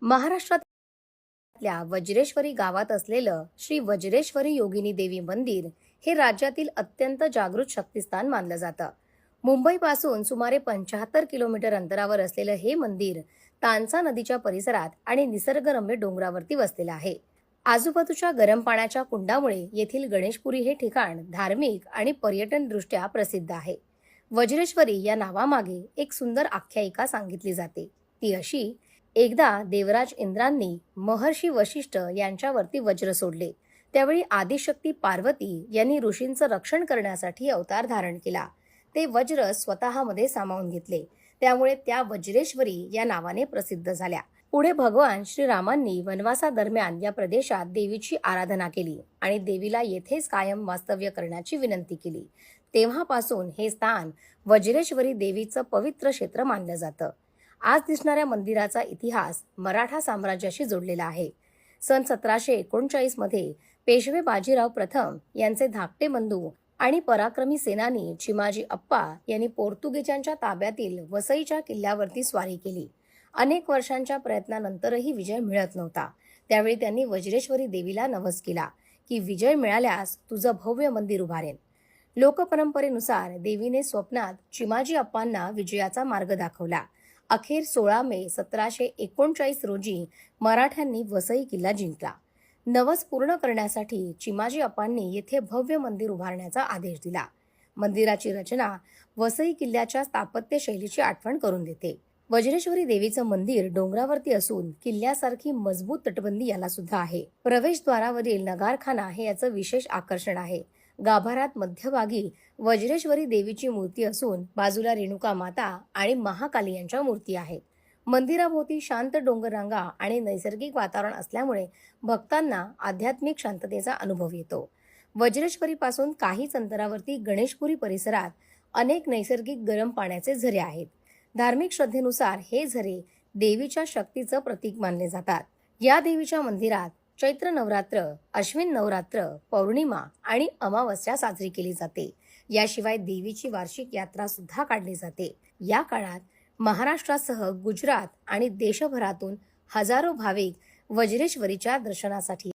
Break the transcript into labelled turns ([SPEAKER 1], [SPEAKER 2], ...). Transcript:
[SPEAKER 1] महाराष्ट्रातल्या वज्रेश्वरी गावात असलेलं श्री वज्रेश्वरी योगिनी देवी मंदिर हे राज्यातील अत्यंत जागृत शक्तिस्थान मानलं जातं. मुंबईपासून सुमारे 75 किलोमीटर अंतरावर असलेलं हे मंदिर तांसा नदीच्या परिसरात आणि निसर्गरम्य डोंगरावरती वसलेलं आहे. आजूबाजूच्या गरम पाण्याच्या कुंडामुळे येथील गणेशपुरी हे ठिकाण धार्मिक आणि पर्यटन दृष्ट्या प्रसिद्ध आहे. वज्रेश्वरी या नावामागे एक सुंदर आख्यायिका सांगितली जाते. ती अशी: एकदा देवराज इंद्रांनी महर्षी वशिष्ठ यांच्यावरती वज्र सोडले. त्यावेळी आदिशक्ती पार्वती यांनी ऋषींचं रक्षण करण्यासाठी अवतार धारण केला. ते वज्र स्वतःमध्ये सामावून घेतले. त्यामुळे त्या वज्रेश्वरी या नावाने प्रसिद्ध झाल्या. पुढे भगवान श्रीरामांनी वनवासादरम्यान या प्रदेशात देवीची आराधना केली आणि देवीला येथेच कायम वास्तव्य करण्याची विनंती केली. तेव्हापासून हे स्थान वज्रेश्वरी देवीचं पवित्र क्षेत्र मानलं जातं. आज दिसणाऱ्या मंदिराचा इतिहास मराठा साम्राज्याशी जोडलेला आहे. सन 1739 मध्ये पेशवे बाजीराव प्रथम यांचे धाकटे बंधू आणि पराक्रमी सेनानी चिमाजी अप्पा यांनी पोर्तुगीजांच्या ताब्यातील वसईच्या किल्ल्यावरती स्वारी केली. अनेक वर्षांच्या प्रयत्नानंतरही विजय मिळत नव्हता. त्यावेळी त्यांनी वज्रेश्वरी देवीला नवस केला की विजय मिळाल्यास तुझं भव्य मंदिर उभारेन. लोकपरंपरेनुसार देवीने स्वप्नात चिमाजी अप्पांना विजयाचा मार्ग दाखवला. अखेर 16 मे 1739 रोजी मराठ्यांनी वसई किल्ला जिंकला. नवस पूर्ण करण्यासाठी चिमाजी अप्पांनी येथे भव्य मंदिर उभारण्याचा आदेश दिला. मंदिराची रचना वसई किल्ल्याच्या स्थापत्य शैलीची आठवण करून देते. वज्रेश्वरी देवीचं मंदिर डोंगरावरती असून किल्ल्यासारखी मजबूत तटबंदी याला सुद्धा आहे. प्रवेशद्वारावरील नगारखाना हे याचं विशेष आकर्षण आहे. गाभाऱ्यात मध्यभागी वज्रेश्वरी देवीची मूर्ती असून बाजूला रेणुका माता आणि महाकाली यांच्या मूर्ती आहेत. मंदिराभोवती शांत डोंगररांगा आणि नैसर्गिक वातावरण असल्यामुळे भक्तांना आध्यात्मिक शांततेचा अनुभव येतो. वज्रेश्वरीपासून काहीच अंतरावरती गणेशपुरी परिसरात अनेक नैसर्गिक गरम पाण्याचे झरे आहेत. धार्मिक श्रद्धेनुसार हे झरे देवीच्या शक्तीचं प्रतीक मानले जातात. या देवीच्या मंदिरात चैत्र नवरात्र, अश्विन नवरात्र, पौर्णिमा आणि अमावस्या साजरी केली जाते. याशिवाय देवीची वार्षिक यात्रा सुद्धा काढली जाते. या काळात महाराष्ट्रासह गुजरात आणि देशभरातून हजारो भाविक वज्रेश्वरीच्या दर्शनासाठी